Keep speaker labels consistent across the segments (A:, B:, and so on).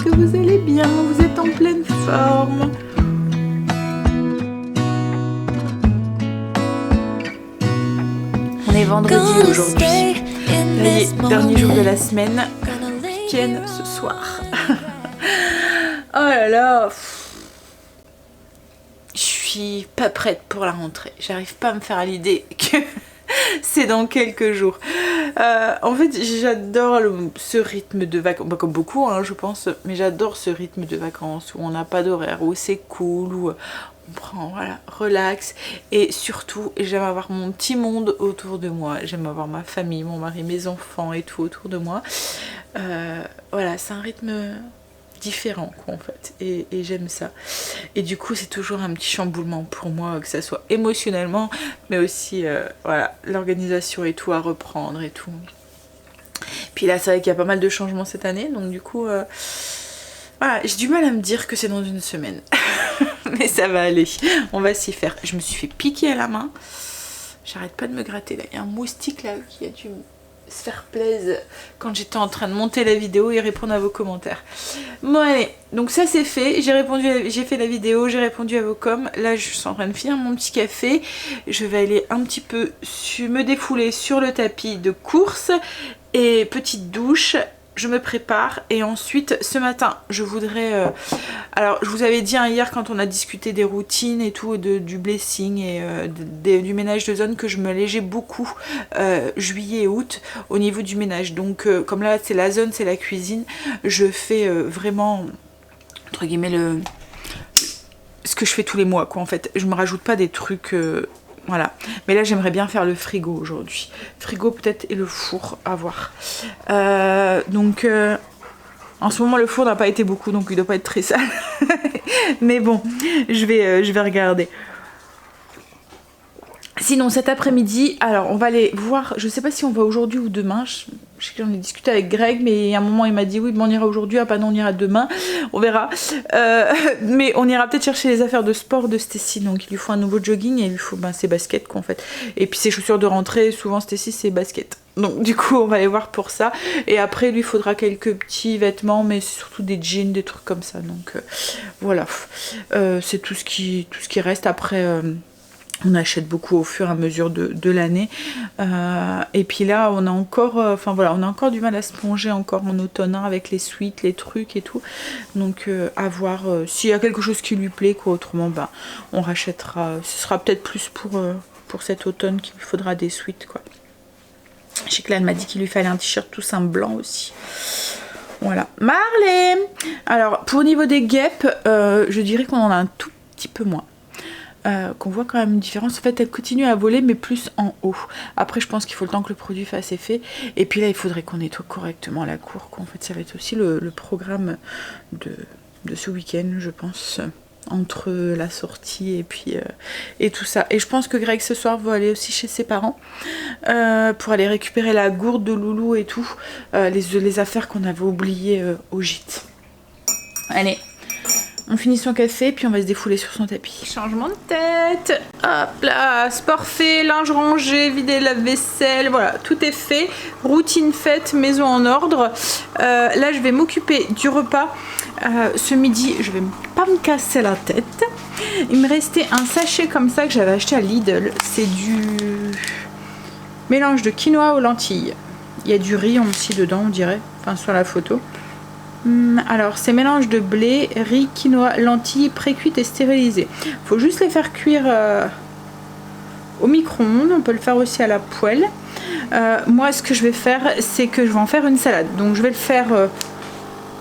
A: j'espère que vous allez bien, vous êtes en pleine forme. On est vendredi aujourd'hui. Ça y est, dernier jour de la semaine. Week-end ce soir. Oh là là. Je suis pas prête pour la rentrée. J'arrive pas à me faire à l'idée que c'est dans quelques jours. En fait, j'adore ce rythme de vacances, bah, comme beaucoup hein, je pense, mais j'adore ce rythme de vacances où on n'a pas d'horaire, où c'est cool, où on prend, voilà, relax. Et surtout, j'aime avoir mon petit monde autour de moi. J'aime avoir ma famille, mon mari, mes enfants et tout autour de moi. Voilà, c'est un rythme différent quoi en fait, et j'aime ça. Et du coup c'est toujours un petit chamboulement pour moi, que ça soit émotionnellement mais aussi voilà, l'organisation et tout à reprendre et tout. Puis là c'est vrai qu'il y a pas mal de changements cette année, donc du coup voilà, j'ai du mal à me dire que c'est dans une semaine. Mais ça va aller, on va s'y faire. Je me suis fait piquer à la main, j'arrête pas de me gratter là, il y a un moustique là qui a dû se faire plaisir quand j'étais en train de monter la vidéo et répondre à vos commentaires. Bon allez, donc ça c'est fait, j'ai fait la vidéo, j'ai répondu à vos coms. Là je suis en train de finir mon petit café, je vais aller un petit peu me défouler sur le tapis de course et petite douche. Je me prépare et ensuite ce matin je voudrais alors je vous avais dit hein, hier quand on a discuté des routines et tout, du blessing et du ménage de zone, que je me légeais beaucoup juillet et août au niveau du ménage. Donc comme là c'est la zone, c'est la cuisine, je fais vraiment entre guillemets ce que je fais tous les mois quoi en fait. Je me rajoute pas des trucs voilà, mais là j'aimerais bien faire le frigo aujourd'hui. Frigo peut-être et le four, à voir. Donc en ce moment le four n'a pas été beaucoup, donc il doit pas être très sale. Mais bon, je vais regarder. Sinon cet après-midi, alors on va aller voir, je sais pas si on va aujourd'hui ou demain, je sais que j'en ai discuté avec Greg, mais à un moment il m'a dit oui bon, on ira aujourd'hui, ah bah non on ira demain, on verra. Mais on ira peut-être chercher les affaires de sport de Stacy, donc il lui faut un nouveau jogging et il lui faut ses baskets quoi en fait. Et puis ses chaussures de rentrée, souvent Stacy c'est baskets. Donc du coup on va aller voir pour ça. Et après lui il faudra quelques petits vêtements, mais surtout des jeans, des trucs comme ça. Donc voilà, c'est tout ce qui reste après. On achète beaucoup au fur et à mesure de l'année. Et puis là, on a encore, enfin voilà, on a encore du mal à se plonger encore en automne hein, avec les suites, les trucs et tout. Donc à voir s'il y a quelque chose qui lui plaît, quoi. Autrement, bah, on rachètera. Ce sera peut-être plus pour cet automne qu'il lui faudra des suites, quoi. Je sais que là, elle m'a dit qu'il lui fallait un t-shirt tout simple blanc aussi. Voilà. Marley. Alors, pour au niveau des guêpes, je dirais qu'on en a un tout petit peu moins. Qu'on voit quand même une différence. En fait elle continue à voler mais plus en haut. Après je pense qu'il faut le temps que le produit fasse effet, et puis là il faudrait qu'on nettoie correctement la cour quoi. En fait ça va être aussi le programme de ce week-end je pense, entre la sortie et puis et tout ça. Et je pense que Greg ce soir va aller aussi chez ses parents pour aller récupérer la gourde de Loulou et tout, les affaires qu'on avait oubliées au gîte. Allez, on finit son café, puis on va se défouler sur son tapis. Changement de tête. Hop là, sport fait, linge rangé, vider la vaisselle, voilà, tout est fait. Routine faite, maison en ordre. Là, je vais m'occuper du repas. Ce midi, je vais pas me casser la tête. Il me restait un sachet comme ça que j'avais acheté à Lidl. C'est du mélange de quinoa aux lentilles. Il y a du riz aussi dedans, on dirait, enfin sur la photo. Alors c'est mélange de blé, riz, quinoa, lentilles pré-cuites et stérilisées. Faut juste les faire cuire au micro-ondes. On peut le faire aussi à la poêle. Moi ce que je vais faire, c'est que je vais en faire une salade. Donc je vais le faire.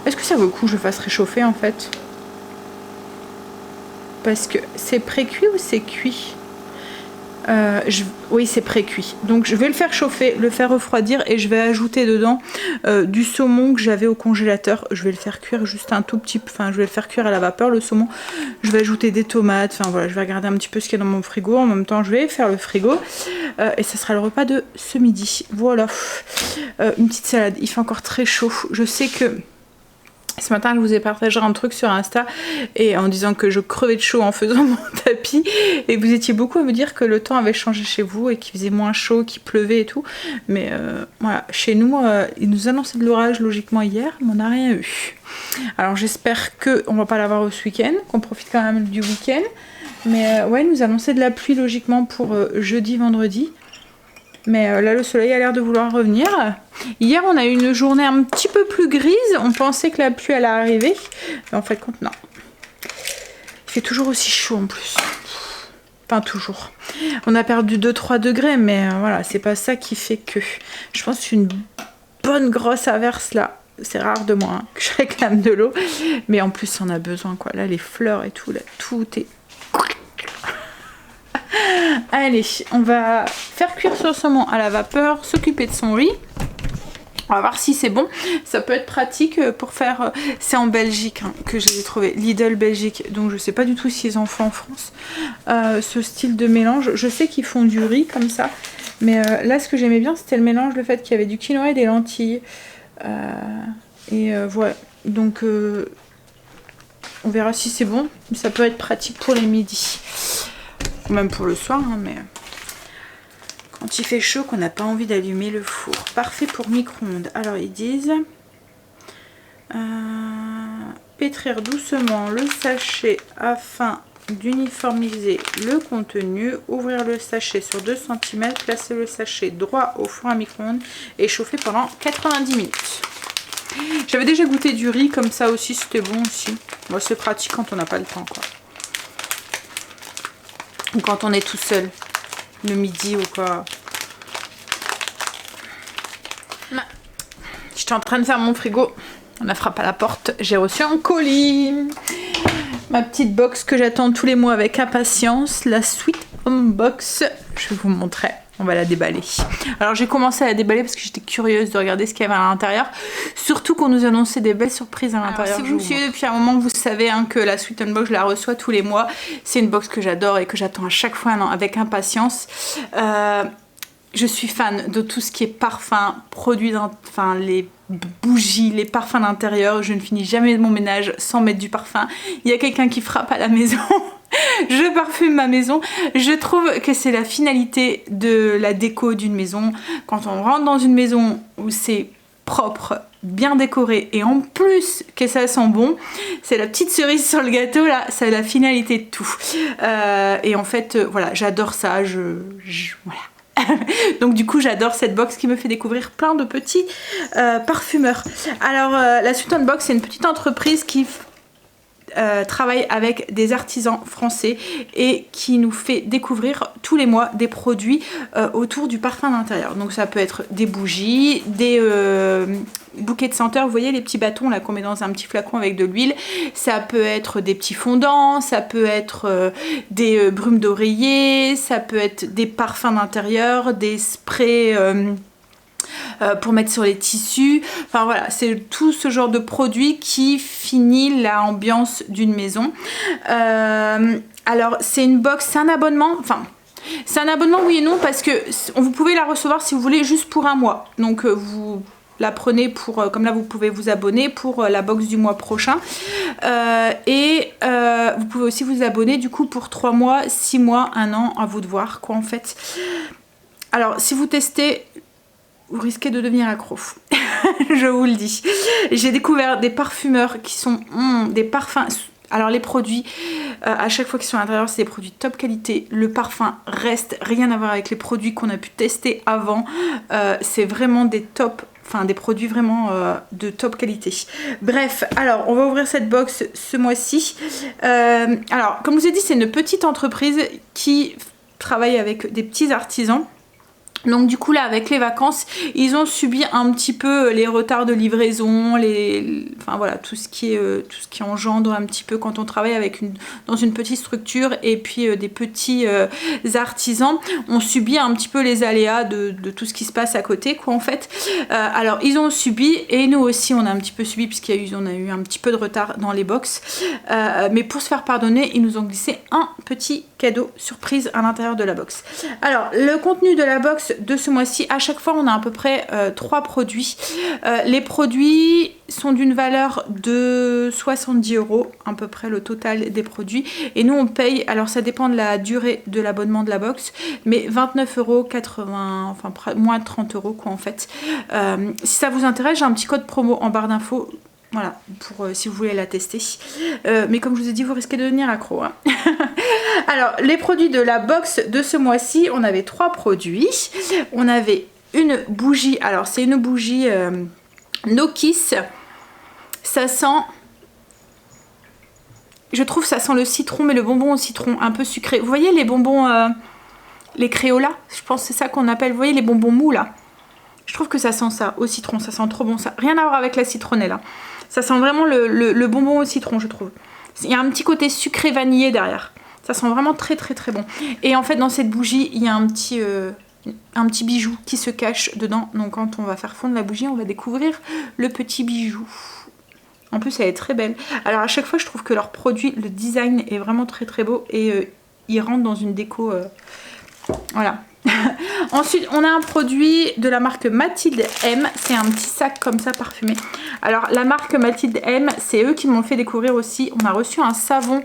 A: Est-ce que ça vaut le coup que je le fasse réchauffer en fait? Parce que c'est pré-cuit ou c'est cuit? Oui c'est pré-cuit, donc je vais le faire chauffer, le faire refroidir, et je vais ajouter dedans du saumon que j'avais au congélateur. Je vais le faire cuire juste un tout petit peu, enfin je vais le faire cuire à la vapeur le saumon. Je vais ajouter des tomates, enfin voilà, je vais regarder un petit peu ce qu'il y a dans mon frigo. En même temps je vais faire le frigo et ça sera le repas de ce midi. Voilà, une petite salade. Il fait encore très chaud, je sais que Ce matin, je vous ai partagé un truc sur Insta et en disant que je crevais de chaud en faisant mon tapis et vous étiez beaucoup à me dire que le temps avait changé chez vous et qu'il faisait moins chaud, qu'il pleuvait et tout. Mais voilà, chez nous, ils nous annonçaient de l'orage logiquement hier, mais on n'a rien eu. Alors j'espère qu'on va pas l'avoir ce week-end, qu'on profite quand même du week-end. Mais ouais, ils nous annonçaient de la pluie logiquement pour jeudi, vendredi. Mais là, le soleil a l'air de vouloir revenir. Hier, on a eu une journée un petit peu plus grise. On pensait que la pluie allait arriver. Mais en fait, compte, non. Il fait toujours aussi chaud en plus. Enfin, toujours. On a perdu 2-3 degrés, mais voilà, c'est pas ça qui fait que... Je pense qu'une bonne grosse averse, là, c'est rare de moi, hein, que je réclame de l'eau. Mais en plus, on a besoin, quoi. Là, les fleurs et tout, là, tout est... Allez, on va faire cuire son saumon à la vapeur, s'occuper de son riz. On va voir si c'est bon. Ça peut être pratique pour faire... C'est en Belgique hein, que je les ai trouvés. Lidl Belgique. Donc je sais pas du tout s'ils en font en France. Ce style de mélange. Je sais qu'ils font du riz comme ça. Mais là, ce que j'aimais bien, c'était le mélange. Le fait qu'il y avait du quinoa et des lentilles. Voilà. Donc on verra si c'est bon. Ça peut être pratique pour les midis. Même pour le soir, hein, mais quand il fait chaud qu'on n'a pas envie d'allumer le four. Parfait pour micro-ondes. Alors ils disent pétrir doucement le sachet afin d'uniformiser le contenu. Ouvrir le sachet sur 2 cm, placer le sachet droit au four à micro-ondes et chauffer pendant 90 minutes. J'avais déjà goûté du riz comme ça aussi, c'était bon aussi. Bon, c'est pratique quand on n'a pas le temps, quoi. Ou quand on est tout seul, le midi ou quoi. J'étais en train de faire mon frigo. On a frappé à la porte. J'ai reçu un colis. Ma petite box que j'attends tous les mois avec impatience. La Sweet Home Box. Je vais vous montrer. On va la déballer. Alors j'ai commencé à la déballer parce que j'étais curieuse de regarder ce qu'il y avait à l'intérieur. Surtout qu'on nous annonçait des belles surprises à l'intérieur. Si vous me suivez depuis un moment, vous savez hein, que la Sweet Home Box, je la reçois tous les mois. C'est une box que j'adore et que j'attends à chaque fois avec impatience. Je suis fan de tout ce qui est parfum, produits, enfin les bougies, les parfums d'intérieur. Je ne finis jamais mon ménage sans mettre du parfum. Il y a quelqu'un qui frappe à la maison. Je parfume ma maison. Je trouve que c'est la finalité de la déco d'une maison. Quand on rentre dans une maison où c'est propre, bien décoré et en plus que ça sent bon, c'est la petite cerise sur le gâteau là, c'est la finalité de tout. Et en fait, voilà, j'adore ça. Voilà. Donc du coup j'adore cette box qui me fait découvrir plein de petits parfumeurs. Alors la Sweet Home Box, c'est une petite entreprise qui travaille avec des artisans français et qui nous fait découvrir tous les mois des produits autour du parfum d'intérieur. Donc ça peut être des bougies, des bouquets de senteurs, vous voyez les petits bâtons là qu'on met dans un petit flacon avec de l'huile, ça peut être des petits fondants, ça peut être des brumes d'oreiller, ça peut être des parfums d'intérieur, des sprays pour mettre sur les tissus. Enfin voilà, c'est tout ce genre de produit qui finit l'ambiance d'une maison. Alors c'est une box, c'est un abonnement, enfin c'est un abonnement oui et non parce que vous pouvez la recevoir si vous voulez juste pour un mois. Donc vous la prenez pour, comme là vous pouvez vous abonner pour la box du mois prochain. Vous pouvez aussi vous abonner du coup pour 3 mois, 6 mois, 1 an, à vous de voir quoi en fait. Alors si vous testez, vous risquez de devenir accro. Je vous le dis. J'ai découvert des parfumeurs qui sont des parfums. Alors les produits, à chaque fois qu'ils sont à l'intérieur, c'est des produits de top qualité. Le parfum reste rien à voir avec les produits qu'on a pu tester avant. C'est vraiment des top, enfin des produits vraiment de top qualité. Bref, alors on va ouvrir cette box ce mois-ci. Alors comme je vous ai dit, c'est une petite entreprise qui travaille avec des petits artisans. Donc du coup là avec les vacances ils ont subi un petit peu les retards de livraison, enfin voilà tout ce qui engendre un petit peu quand on travaille avec dans une petite structure et puis des petits artisans, on subit un petit peu les aléas de tout ce qui se passe à côté quoi en fait. Alors ils ont subi et nous aussi on a un petit peu subi puisqu'on a eu un petit peu de retard dans les box, mais pour se faire pardonner ils nous ont glissé un petit cadeau surprise à l'intérieur de la box. Alors le contenu de la box box de ce mois-ci, à chaque fois on a à peu près 3 produits. Les produits sont d'une valeur de 70 €, à peu près le total des produits. Et nous on paye, alors ça dépend de la durée de l'abonnement de la box, mais 29,80 €, enfin moins 30 € quoi en fait. Si ça vous intéresse, j'ai un petit code promo en barre d'infos. Voilà, pour si vous voulez la tester. Mais comme je vous ai dit, vous risquez de devenir accro. Hein. Alors, les produits de la box de ce mois-ci, on avait 3 produits. On avait une bougie. Alors, c'est une bougie No Kiss. Ça sent... Je trouve ça sent le citron, mais le bonbon au citron un peu sucré. Vous voyez les bonbons, les Crayola? Je pense que c'est ça qu'on appelle. Vous voyez les bonbons mous là? Je trouve que ça sent ça au citron. Ça sent trop bon ça. Rien à voir avec la citronnelle. Hein. Ça sent vraiment le bonbon au citron, je trouve. Il y a un petit côté sucré vanillé derrière. Ça sent vraiment très très très bon. Et en fait, dans cette bougie, il y a un petit bijou qui se cache dedans. Donc quand on va faire fondre la bougie, on va découvrir le petit bijou. En plus, elle est très belle. Alors à chaque fois, je trouve que leur produit, le design est vraiment très très beau. Et ils rentrent dans une déco... voilà. Ensuite on a un produit de la marque Mathilde M, c'est un petit sac comme ça parfumé. Alors la marque Mathilde M, c'est eux qui m'ont fait découvrir aussi. On a reçu un savon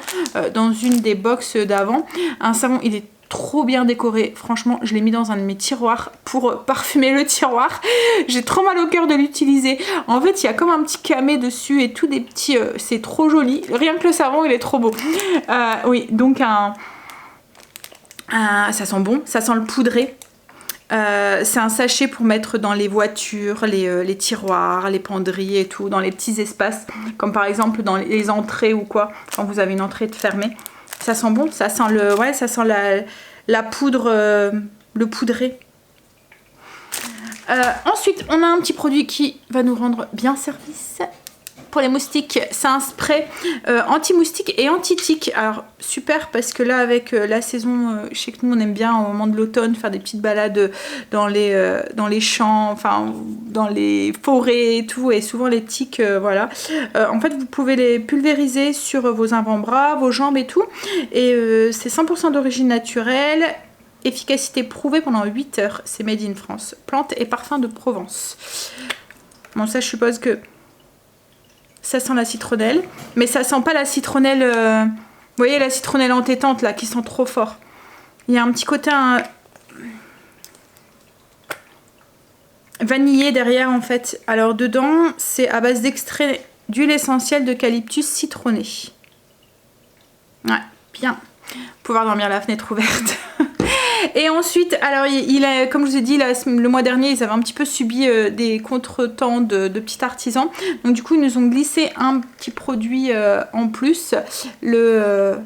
A: dans une des box d'avant. Un savon, il est trop bien décoré, franchement je l'ai mis dans un de mes tiroirs pour parfumer le tiroir. J'ai trop mal au cœur de l'utiliser. En fait il y a comme un petit camé dessus et tout des petits... c'est trop joli, rien que le savon il est trop beau. Oui, donc ça sent bon, ça sent le poudré. C'est un sachet pour mettre dans les voitures, les tiroirs, les penderies et tout, dans les petits espaces, comme par exemple dans les entrées ou quoi, quand vous avez une entrée fermée. Ça sent bon, ça sent ça sent la poudre, le poudré. Ensuite, on a un petit produit qui va nous rendre bien service. Pour les moustiques, c'est un spray anti-moustique et anti-tique. Alors super parce que là avec la saison, je sais que nous on aime bien au moment de l'automne faire des petites balades dans les champs, enfin dans les forêts et tout, et souvent les tiques, voilà. En fait vous pouvez les pulvériser sur vos avant-bras, vos jambes et tout, et c'est 100% d'origine naturelle. Efficacité prouvée pendant 8 heures. C'est made in France. Plantes et parfums de Provence. Bon ça je suppose que ça sent la citronnelle, mais ça sent pas la citronnelle, vous voyez la citronnelle entêtante là qui sent trop fort. Il y a un petit côté vanillé derrière en fait. Alors dedans c'est à base d'extrait d'huile essentielle d'eucalyptus citronné. Ouais, bien. Pouvoir dormir la fenêtre ouverte. Et ensuite, alors comme je vous ai dit, le mois dernier, ils avaient un petit peu subi des contretemps de petits artisans. Donc du coup, ils nous ont glissé un petit produit en plus. Le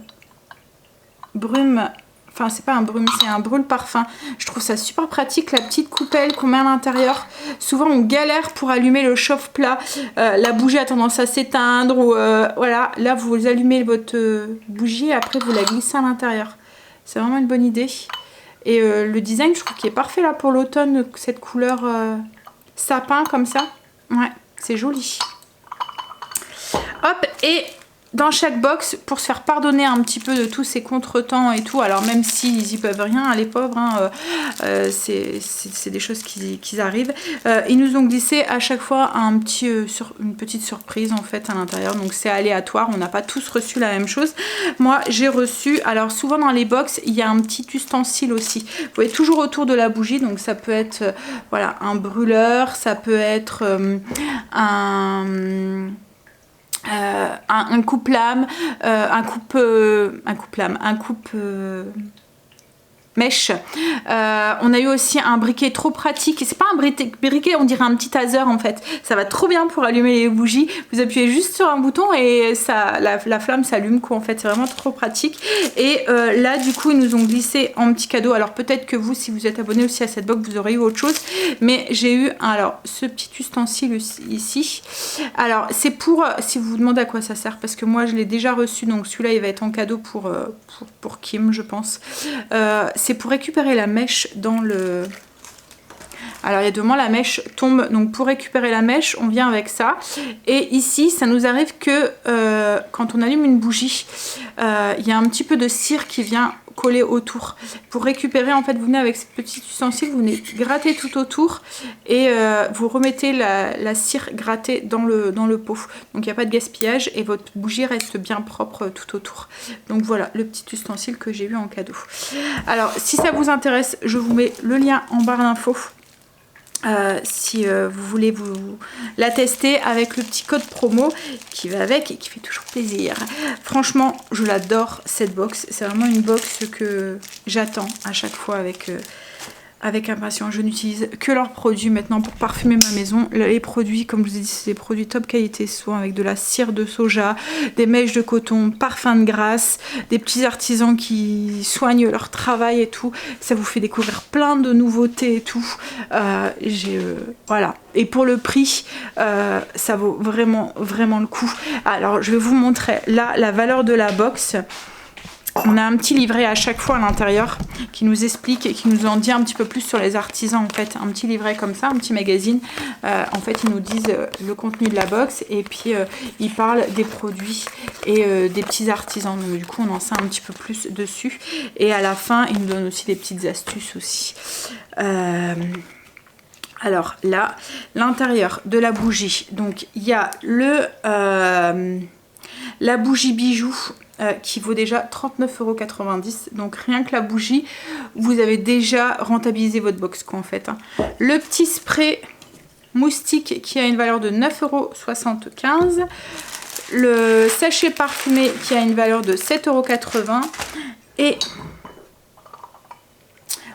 A: brume... Enfin, c'est pas un brume, c'est un brûle parfum. Je trouve ça super pratique, la petite coupelle qu'on met à l'intérieur. Souvent, on galère pour allumer le chauffe-plat. La bougie a tendance à s'éteindre. Ou voilà, là, vous allumez votre bougie et après, vous la glissez à l'intérieur. C'est vraiment une bonne idée. Et le design, je trouve qu'il est parfait là pour l'automne, cette couleur sapin comme ça. Ouais, c'est joli. Hop, et dans chaque box, pour se faire pardonner un petit peu de tous ces contretemps et tout, alors même s'ils y peuvent rien, les pauvres, hein, c'est des choses qui arrivent, ils nous ont glissé à chaque fois une petite surprise en fait à l'intérieur, donc c'est aléatoire, on n'a pas tous reçu la même chose. Moi j'ai reçu, alors souvent dans les box il y a un petit ustensile aussi, vous voyez toujours autour de la bougie, donc ça peut être voilà, un brûleur, ça peut être un coupe-lame, un coupe mèche. On a eu aussi un briquet trop pratique. C'est pas un briquet, on dirait un petit taser en fait. Ça va trop bien pour allumer les bougies. Vous appuyez juste sur un bouton et ça, la flamme s'allume quoi en fait. C'est vraiment trop pratique. Et là du coup ils nous ont glissé en petit cadeau. Alors peut-être que vous, si vous êtes abonné aussi à cette box, vous aurez eu autre chose. Mais j'ai eu ce petit ustensile ici. Alors c'est pour, si vous vous demandez à quoi ça sert, parce que moi je l'ai déjà reçu, donc celui-là il va être en cadeau pour Kim je pense. C'est pour récupérer la mèche dans le... Alors il y a deux moments, la mèche tombe, donc pour récupérer la mèche, on vient avec ça. Et ici, ça nous arrive que quand on allume une bougie, il y a un petit peu de cire qui vient
B: coller autour. Pour récupérer, en fait, vous venez avec ce petit ustensile, vous venez gratter tout autour et vous remettez la cire grattée dans le pot. Donc il n'y a pas de gaspillage et votre bougie reste bien propre tout autour. Donc voilà le petit ustensile que j'ai eu en cadeau. Alors si ça vous intéresse, je vous mets le lien en barre d'infos. Si vous voulez vous la tester avec le petit code promo qui va avec et qui fait toujours plaisir. Franchement, je l'adore cette box. C'est vraiment une box que j'attends à chaque fois avec impatience. Je n'utilise que leurs produits maintenant pour parfumer ma maison. Les produits, comme je vous ai dit, c'est des produits top qualité, souvent avec de la cire de soja, des mèches de coton, parfum de grasse, des petits artisans qui soignent leur travail et tout. Ça vous fait découvrir plein de nouveautés et tout. Voilà. Et pour le prix, ça vaut vraiment, vraiment le coup. Alors, je vais vous montrer là la valeur de la box. On a un petit livret à chaque fois à l'intérieur qui nous explique et qui nous en dit un petit peu plus sur les artisans en fait. Un petit livret comme ça, un petit magazine. En fait, ils nous disent le contenu de la box et puis ils parlent des produits et des petits artisans. Donc du coup, on en sait un petit peu plus dessus. Et à la fin, ils nous donnent aussi des petites astuces aussi. Alors là, l'intérieur de la bougie. Donc il y a la bougie bijou. Qui vaut déjà 39,90 €. Donc rien que la bougie, vous avez déjà rentabilisé votre box quoi en fait. Le petit spray moustique qui a une valeur de 9,75 €. Le sachet parfumé qui a une valeur de 7,80 €. Et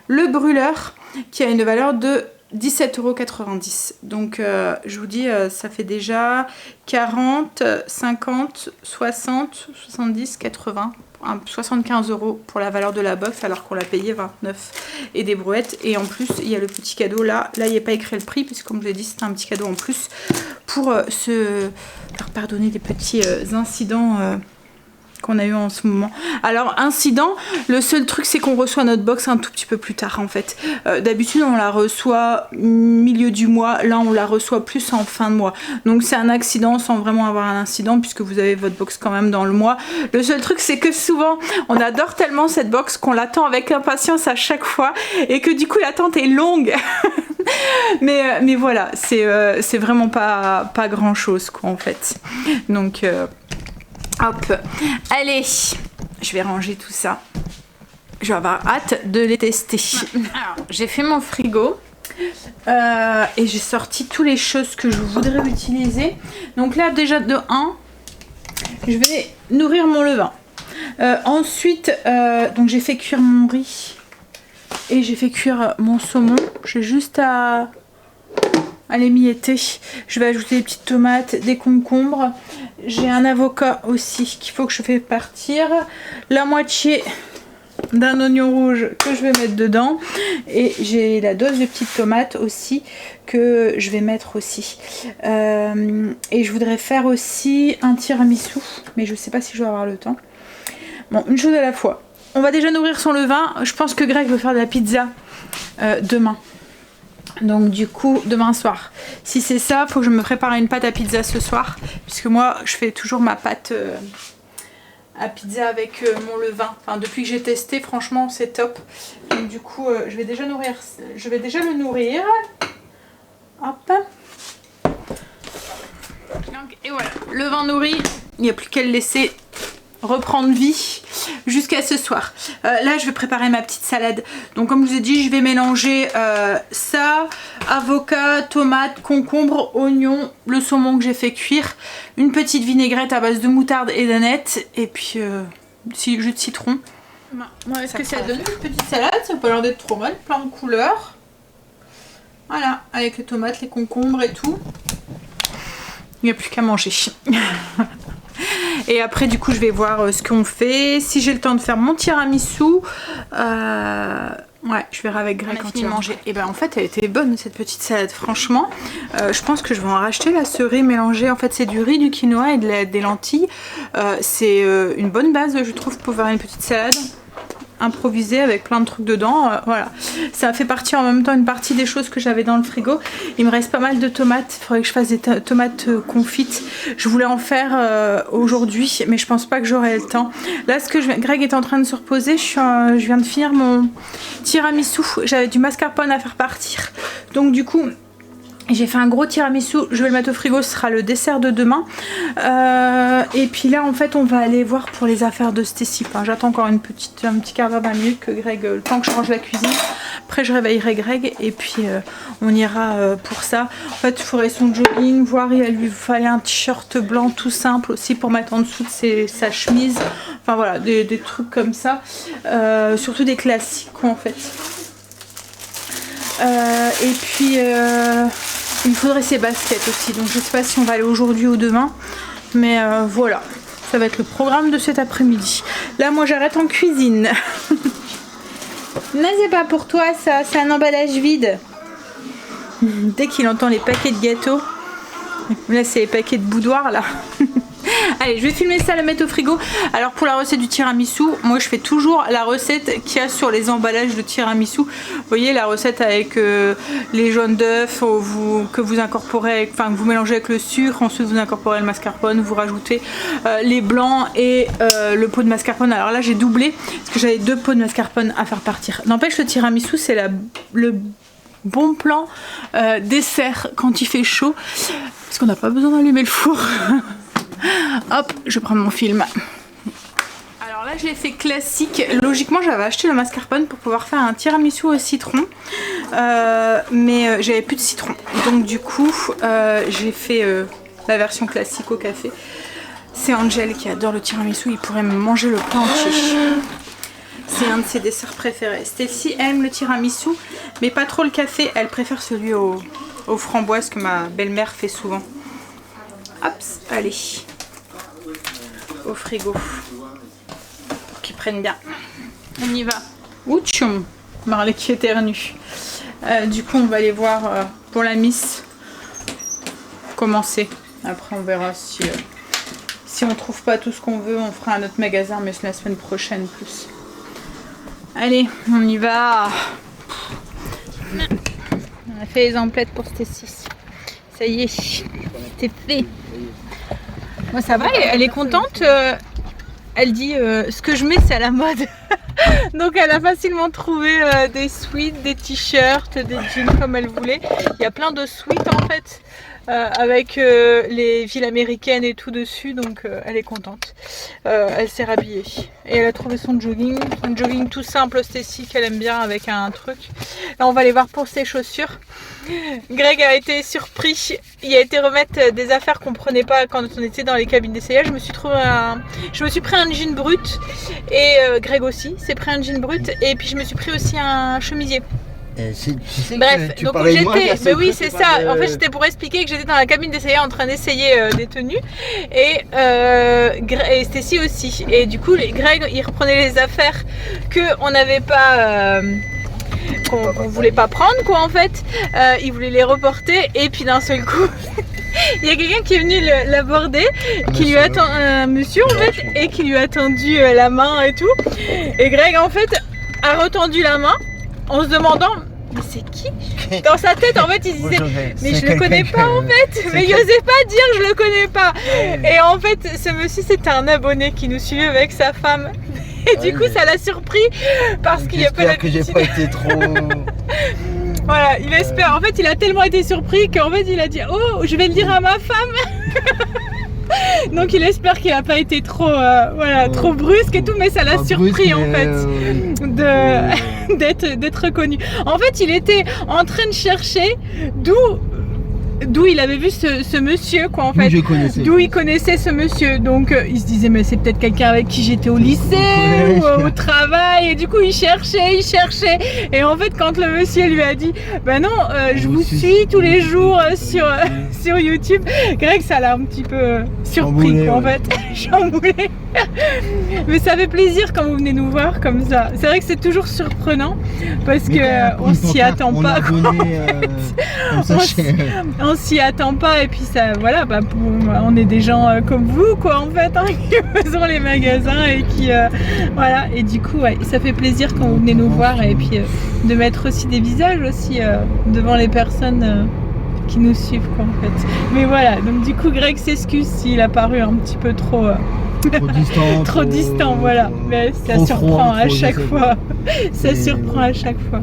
B: le brûleur qui a une valeur de 17,90 €. Donc je vous dis, ça fait déjà 40, 50, 60, 70, 80, 75 € pour la valeur de la box alors qu'on l'a payé 29 et des brouettes. Et en plus, il y a le petit cadeau là. Là, il n'y a pas écrit le prix puisque comme je l'ai dit, c'était un petit cadeau en plus pour leur pardonner des petits incidents qu'on a eu en ce moment. Alors incident, le seul truc c'est qu'on reçoit notre box un tout petit peu plus tard en fait. D'habitude on la reçoit milieu du mois, là on la reçoit plus en fin de mois. Donc c'est un accident sans vraiment avoir un incident puisque vous avez votre box quand même dans le mois. Le seul truc c'est que souvent on adore tellement cette box qu'on l'attend avec impatience à chaque fois et que du coup l'attente est longue. mais voilà, c'est vraiment pas grand chose quoi en fait. Donc hop, allez, je vais ranger tout ça. Je vais avoir hâte de les tester. Alors, j'ai fait mon frigo et j'ai sorti toutes les choses que je voudrais utiliser. Donc là, déjà de 1, je vais nourrir mon levain. Ensuite, donc j'ai fait cuire mon riz et j'ai fait cuire mon saumon. J'ai juste à l'émietter. Je vais ajouter des petites tomates, des concombres. J'ai un avocat aussi qu'il faut que je fais partir. La moitié d'un oignon rouge que je vais mettre dedans. Et j'ai la dose de petites tomates aussi que je vais mettre aussi. Et je voudrais faire aussi un tiramisu. Mais je sais pas si je vais avoir le temps. Bon, une chose à la fois. On va déjà nourrir son levain. Je pense que Greg veut faire de la pizza demain. Donc du coup demain soir, si c'est ça, faut que je me prépare une pâte à pizza ce soir, puisque moi je fais toujours ma pâte à pizza avec mon levain. Enfin depuis que j'ai testé, franchement c'est top. Donc du coup je vais déjà le nourrir. Hop. Donc, et voilà, levain nourri, il n'y a plus qu'à le laisser reprendre vie jusqu'à ce soir. Là je vais préparer ma petite salade. Donc comme je vous ai dit, je vais mélanger ça, avocat, tomate, concombre, oignon, le saumon que j'ai fait cuire, une petite vinaigrette à base de moutarde et d'aneth et puis jus de citron. Voilà ce que ça donne, une petite salade. Ça n'a pas l'air d'être trop mal, plein de couleurs. Voilà, avec les tomates, les concombres et tout. Il n'y a plus qu'à manger. Et après du coup je vais voir ce qu'on fait. Si j'ai le temps de faire mon tiramisu, ouais je verrai avec Greg quand il manger. Et ben en fait elle était bonne cette petite salade franchement. Je pense que je vais en racheter là, ce riz mélangé. En fait c'est du riz, du quinoa et des lentilles. C'est une bonne base je trouve pour faire une petite salade. improvisé avec plein de trucs dedans. Voilà, ça fait partie en même temps une partie des choses que j'avais dans le frigo. Il me reste pas mal de tomates, il faudrait que je fasse des tomates confites. Je voulais en faire aujourd'hui, mais je pense pas que j'aurai le temps. Là, Greg est en train de se reposer, je viens de finir mon tiramisu. J'avais du mascarpone à faire partir, donc du coup j'ai fait un gros tiramisu, je vais le mettre au frigo, ce sera le dessert de demain. Et puis là en fait on va aller voir pour les affaires de Stécie. Enfin, j'attends encore un petit quart d'heure, 20 minutes que Greg, le temps que je range la cuisine. Après je réveillerai Greg et puis on ira pour ça. En fait il faudrait son jogging, voir il lui fallait un t-shirt blanc tout simple aussi pour mettre en dessous de sa chemise. Enfin voilà, des trucs comme ça. Surtout des classiques quoi, en fait. Et puis il me faudrait ses baskets aussi, donc je sais pas si on va aller aujourd'hui ou demain, mais voilà, ça va être le programme de cet après-midi. Là moi j'arrête en cuisine. Non, c'est pas pour toi ça, c'est un emballage vide. Dès qu'il entend les paquets de gâteaux, là c'est les paquets de boudoir là. Allez, je vais filmer ça, le mettre au frigo. Alors pour la recette du tiramisu, moi je fais toujours la recette qu'il y a sur les emballages de tiramisu. Vous voyez la recette avec les jaunes d'œufs que vous incorporez, enfin que vous mélangez avec le sucre, ensuite vous incorporez le mascarpone, vous rajoutez les blancs et le pot de mascarpone. Alors là j'ai doublé parce que j'avais 2 pots de mascarpone à faire partir. N'empêche, le tiramisu c'est le bon plan dessert quand il fait chaud parce qu'on n'a pas besoin d'allumer le four. Hop, je prends mon film. Alors là je l'ai fait classique. Logiquement j'avais acheté le mascarpone pour pouvoir faire un tiramisu au citron, mais j'avais plus de citron. Donc du coup j'ai fait la version classique au café. C'est Angel qui adore le tiramisu, il pourrait me manger le pain entier. C'est un de ses desserts préférés. Stécie aime le tiramisu, mais pas trop le café. Elle préfère celui aux framboises que ma belle-mère fait souvent. Hop, allez, au frigo pour qu'ils prennent bien. On y va. Ouchion, Marley qui éternue. Du coup on va aller voir pour la miss comment c'est. Après on verra si on trouve pas tout ce qu'on veut, on fera un autre magasin, mais c'est la semaine prochaine plus. Allez, on y va. On a fait les emplettes pour Stécie. Ça y est, c'est fait. Moi ça va, elle est contente. Elle dit ce que je mets c'est à la mode. Donc elle a facilement trouvé des sweats, des t-shirts, des jeans comme elle voulait. Il y a plein de sweats en fait avec les villes américaines et tout dessus, donc elle est contente. Elle s'est rhabillée et elle a trouvé son jogging tout simple Stécie qu'elle aime bien avec un truc. Là on va aller voir pour ses chaussures. Greg a été surpris, il a été remettre des affaires qu'on prenait pas quand on était dans les cabines d'essayage. Je me suis pris un jean brut et Greg aussi s'est pris un jean brut et puis je me suis pris aussi un chemisier. Bref, donc j'étais, mais oui c'est ça, en fait j'étais pour expliquer que j'étais dans la cabine d'essayage en train d'essayer des tenues et Stécie aussi, et du coup Greg il reprenait les affaires qu'on n'avait pas qu'on voulait pas prendre quoi en fait, il voulait les reporter et puis d'un seul coup il y a quelqu'un qui est venu l'aborder, qui lui a un monsieur en fait, et qui lui a tendu la main et tout, et Greg en fait a retendu la main en se demandant mais c'est qui? Dans sa tête en fait il se disait mais je le connais pas en fait, mais il osait pas dire je le connais pas, et en fait ce monsieur c'était un abonné qui nous suivait avec sa femme. Et du coup ça l'a surpris parce qu'il n'y a pas l'habitude.
C: J'espère que j'ai pas été trop...
B: Voilà, il espère. En fait il a tellement été surpris qu'en fait il a dit oh je vais le dire à ma femme. Donc il espère qu'il n'a pas été trop, trop brusque et tout, mais ça l'a surpris en fait d'être reconnu. En fait il était en train de chercher d'où il avait vu ce monsieur quoi en fait, d'où il connaissait ce monsieur, donc il se disait mais c'est peut-être quelqu'un avec qui j'étais au lycée ou au travail, et du coup il cherchait et en fait quand le monsieur lui a dit bah non je vous suis tous les jours sur YouTube, Greg ça l'a un petit peu surpris quoi en fait, chamboulé. Mais ça fait plaisir quand vous venez nous voir comme ça. C'est vrai que c'est toujours surprenant parce qu'on s'y attend pas. On s'y attend pas et puis ça, voilà, on est des gens comme vous quoi en fait, hein, qui faisons les magasins et qui, voilà. Et du coup, ouais, ça fait plaisir quand vous venez nous voir et puis de mettre aussi des visages aussi devant les personnes. Qui nous suivent quoi en fait. Mais voilà, donc du coup Greg s'excuse s'il a paru un petit peu trop trop distant, voilà. Mais ça surprend à chaque fois. Ça surprend à chaque fois.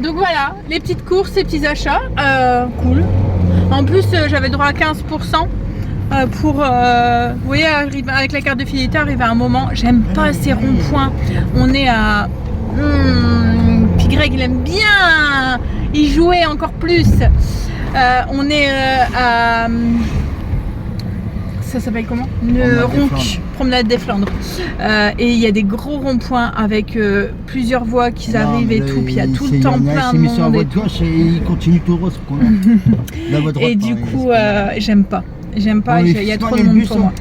B: Donc voilà, les petites courses, les petits achats, cool. En plus, j'avais droit à 15% pour, vous voyez, avec la carte de fidélité, arriver à un moment, j'aime pas ces ronds-points. On est à... puis Greg, il aime bien y jouer encore plus. On est à... ça s'appelle comment? Le Ronc, promenade des Flandres. Et il y a des gros ronds-points avec plusieurs voies qui arrivent et tout. Puis il y a tout le temps plein de monde. Et
C: gauche et il continue tout droit.
B: Et du coup, j'aime pas. J'aime pas, il y a trop de monde pour moi.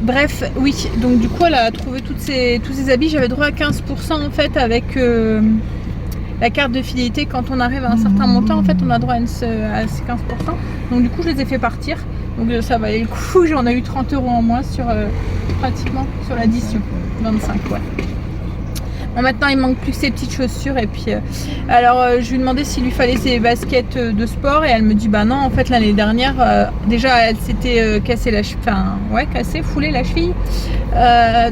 B: Bref, oui, donc du coup elle a trouvé tous ces habits. J'avais droit à 15% en fait avec la carte de fidélité. Quand on arrive à un certain montant, en fait on a droit à ces 15%. Donc du coup je les ai fait partir. Donc ça valait le coup, j'en ai eu 30 € en moins sur pratiquement sur l'addition. 25, ouais. Bon, maintenant il manque plus que ses petites chaussures et puis alors je lui ai demandé s'il lui fallait ses baskets de sport et elle me dit bah non en fait l'année dernière déjà elle s'était cassée la cheville, enfin ouais foulée la cheville,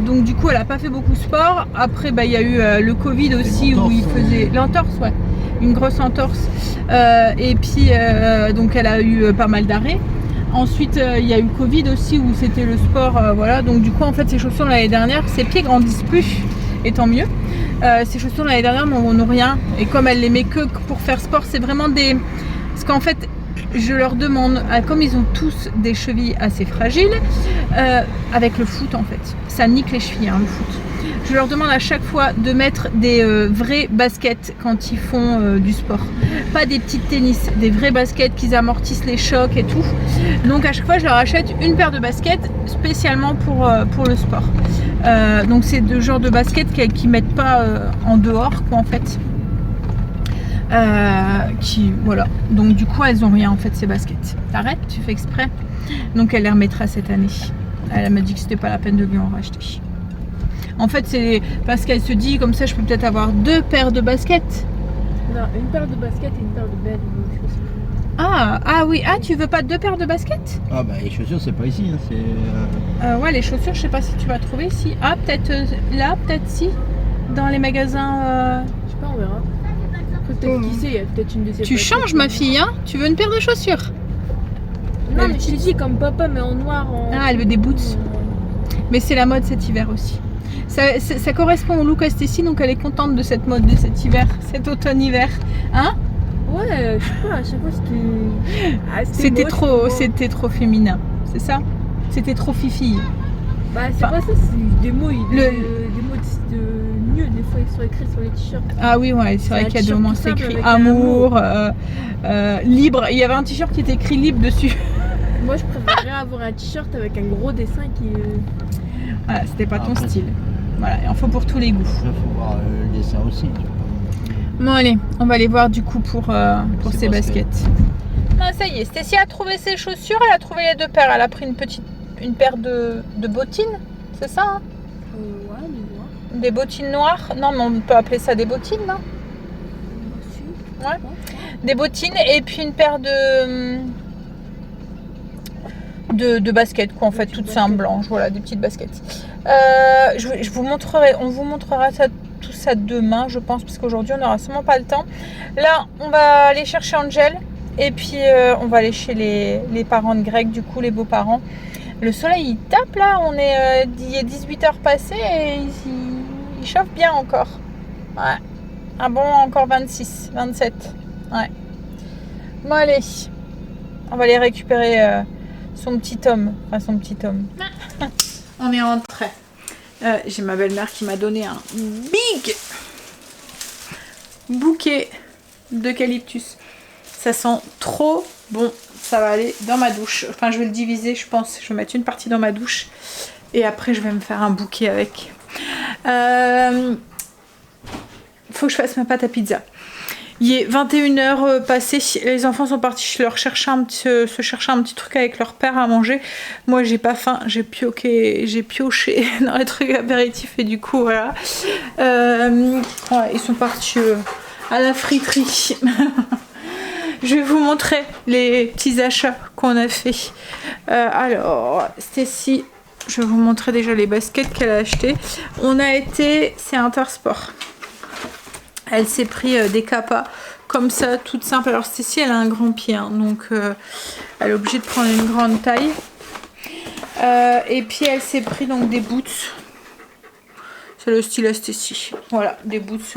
B: donc du coup elle a pas fait beaucoup de sport. Après bah il y a eu le Covid aussi où il faisait l'entorse, ouais, une grosse entorse, et puis donc elle a eu pas mal d'arrêts. Ensuite, il y a eu Covid aussi où c'était le sport, voilà. Donc du coup, en fait, ces chaussures l'année dernière, ses pieds grandissent plus, et tant mieux. Ces chaussures l'année dernière n'ont rien. Et comme elle les met que pour faire sport, c'est vraiment des... Parce qu'en fait, je leur demande, comme ils ont tous des chevilles assez fragiles, avec le foot en fait, ça nique les chevilles, hein, le foot. Je leur demande à chaque fois de mettre des vrais baskets quand ils font du sport. Pas des petites tennis, des vrais baskets qui amortissent les chocs et tout. Donc à chaque fois je leur achète une paire de baskets spécialement pour le sport. Donc c'est le genre de baskets qui mettent pas en dehors quoi en fait. Voilà. Donc du coup elles ont rien en fait ces baskets. T'arrêtes, tu fais exprès. Donc elle les remettra cette année. Elle m'a dit que c'était pas la peine de lui en racheter. En fait, c'est parce qu'elle se dit comme ça, je peux peut-être avoir 2 paires de baskets.
D: Non, une paire de baskets et une paire de belles chaussures.
B: Ah oui, tu veux pas 2 paires de baskets?
C: Ah bah les chaussures c'est pas ici, hein, c'est...
B: Ouais, les chaussures, je sais pas si tu vas trouver ici. Ah, peut-être là, peut-être si. Dans les magasins...
D: Je sais pas, on verra. Peut-être qui sait, il y a peut-être une deuxième.
B: Tu changes ma fille, hein? Tu veux une paire de chaussures?
D: Non, mais je te dis comme papa, mais en noir.
B: Ah, elle veut des boots. Mais c'est la mode cet hiver aussi. Ça correspond au look Estécie, donc elle est contente de cette mode de cet hiver, cet automne-hiver. Hein?
D: Ouais, je sais pas, à chaque fois
B: c'était trop féminin, c'est ça? C'était trop fifi.
D: Bah c'est pas ça, c'est des mots, des mots de mieux, des fois ils sont écrits sur les t-shirts.
B: Ah oui, ouais, c'est vrai qu'il y a des moments c'est écrit amour, libre. Il y avait un t-shirt qui était écrit libre dessus.
D: Moi je préférerais avoir un t-shirt avec un gros dessin qui...
B: Voilà, c'était pas ton style. Voilà, il en faut pour tous les goûts.
C: Il faut voir le dessin aussi.
B: Bon allez, on va aller voir du coup pour ses baskets. Ah, ça y est, Stécie a trouvé ses chaussures, elle a trouvé les 2 paires. Elle a pris une paire de bottines, c'est ça hein?
D: Ouais, des noires.
B: Des bottines noires? Non, mais on peut appeler ça des bottines, non? Ouais. Des bottines et puis une paire de baskets quoi en fait, toutes simples blanches, voilà, des petites baskets. Je vous montrerai, on vous montrera tout ça demain je pense, parce qu'aujourd'hui on n'aura sûrement pas le temps. Là on va aller chercher Angel et puis on va aller chez les parents de Greg, du coup les beaux-parents. Le soleil il tape là, il est 18h passées et il chauffe bien encore. Ouais. Ah bon, encore 26, 27. Ouais. Bon allez, on va aller récupérer son petit homme. On est rentré. J'ai ma belle-mère qui m'a donné un big bouquet d'eucalyptus. Ça sent trop bon. ça va aller dans ma douche. Enfin, je vais le diviser, je pense. Je vais mettre une partie dans ma douche. Et après, je vais me faire un bouquet avec. Faut que je fasse ma pâte à pizza. Il est 21h passées, les enfants sont partis se chercher un petit truc avec leur père à manger. Moi j'ai pas faim, j'ai pioché dans les trucs apéritifs et du coup voilà. Ouais, ils sont partis à la friterie. Je vais vous montrer les petits achats qu'on a fait. Alors, Stécie, je vais vous montrer déjà les baskets qu'elle a achetées. On a été, c'est Intersport. Elle s'est pris des capas comme ça, toutes simples. Alors Stécie, elle a un grand pied, hein, donc elle est obligée de prendre une grande taille. Et puis elle s'est pris donc des boots. C'est le style à Stécie. Voilà, des boots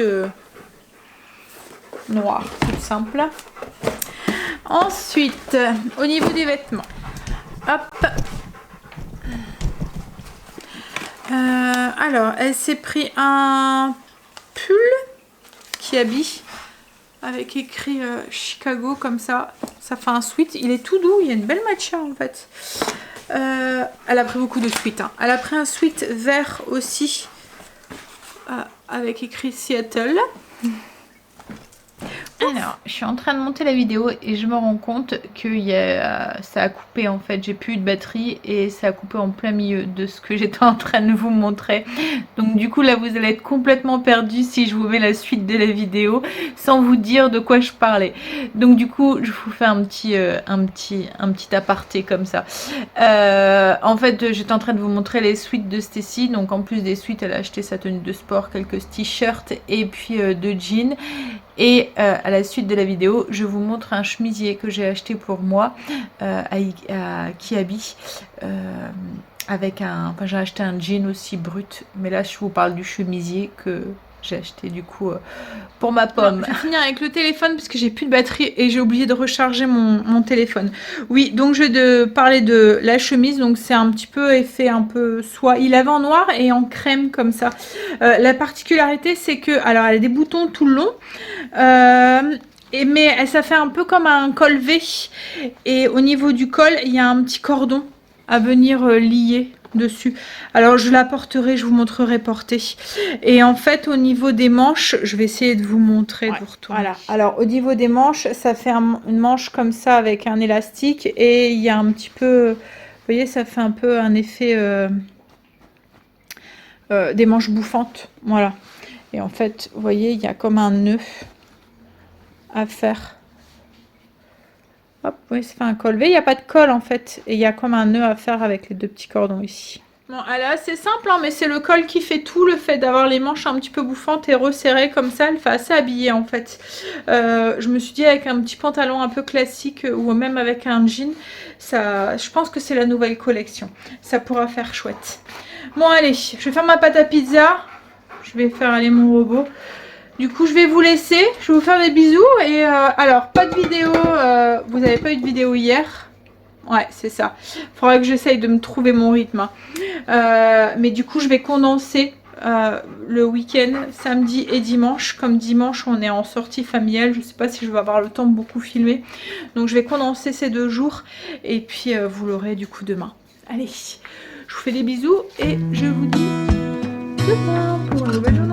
B: noirs, toutes simples. Ensuite, au niveau des vêtements. Hop. Alors, elle s'est pris un pull qui habille avec écrit Chicago comme ça. Ça fait un sweat. Il est tout doux. Il y a une belle matière en fait. Elle a pris beaucoup de sweats. Hein. Elle a pris un sweat vert aussi avec écrit Seattle. Alors, je suis en train de monter la vidéo et je me rends compte que ça a coupé en fait. J'ai plus eu de batterie et ça a coupé en plein milieu de ce que j'étais en train de vous montrer. Donc du coup là vous allez être complètement perdu si je vous mets la suite de la vidéo sans vous dire de quoi je parlais. Donc du coup je vous fais un petit aparté comme ça. En fait j'étais en train de vous montrer les suites de Stécie. Donc en plus des suites elle a acheté sa tenue de sport, quelques t-shirts et puis de jeans. Et à la suite de la vidéo, je vous montre un chemisier que j'ai acheté pour moi à Kiabi. Avec j'ai acheté un jean aussi brut. Mais là, je vous parle du chemisier que j'ai acheté du coup pour ma pomme. Je vais finir avec le téléphone parce que j'ai plus de batterie et j'ai oublié de recharger mon téléphone. Oui, donc je vais parler de la chemise. Donc c'est un petit peu effet un peu soie. Il avait en noir et en crème comme ça. La particularité c'est que, alors elle a des boutons tout le long. Mais ça fait un peu comme un col V. Et au niveau du col, il y a un petit cordon à venir lier dessus. Alors je la porterai, je vous montrerai portée. Et en fait au niveau des manches, je vais essayer de vous montrer, de vous retourner. Voilà. Alors au niveau des manches, ça fait une manche comme ça avec un élastique et il y a un petit peu, vous voyez, ça fait un peu un effet des manches bouffantes. Voilà. Et en fait, vous voyez, il y a comme un nœud à faire. Hop, oui, ça fait un col V. Il n'y a pas de col en fait. Et il y a comme un nœud à faire avec les deux petits cordons ici. Bon, elle est assez simple, hein, mais c'est le col qui fait tout. Le fait d'avoir les manches un petit peu bouffantes et resserrées comme ça, elle fait assez habillée en fait. Je me suis dit avec un petit pantalon un peu classique ou même avec un jean, ça, je pense que c'est la nouvelle collection. Ça pourra faire chouette. Bon, allez, je vais faire ma pâte à pizza. Je vais faire aller mon robot. Du coup, je vais vous laisser. Je vais vous faire des bisous. Et alors, pas de vidéo. Vous n'avez pas eu de vidéo hier? Ouais, c'est ça. Il faudra que j'essaye de me trouver mon rythme. Mais du coup, je vais condenser le week-end, samedi et dimanche. Comme dimanche, on est en sortie familiale. Je ne sais pas si je vais avoir le temps de beaucoup filmer. Donc, je vais condenser ces 2 jours. Et puis, vous l'aurez du coup demain. Allez, je vous fais des bisous. Et je vous dis demain pour une nouvelle journée.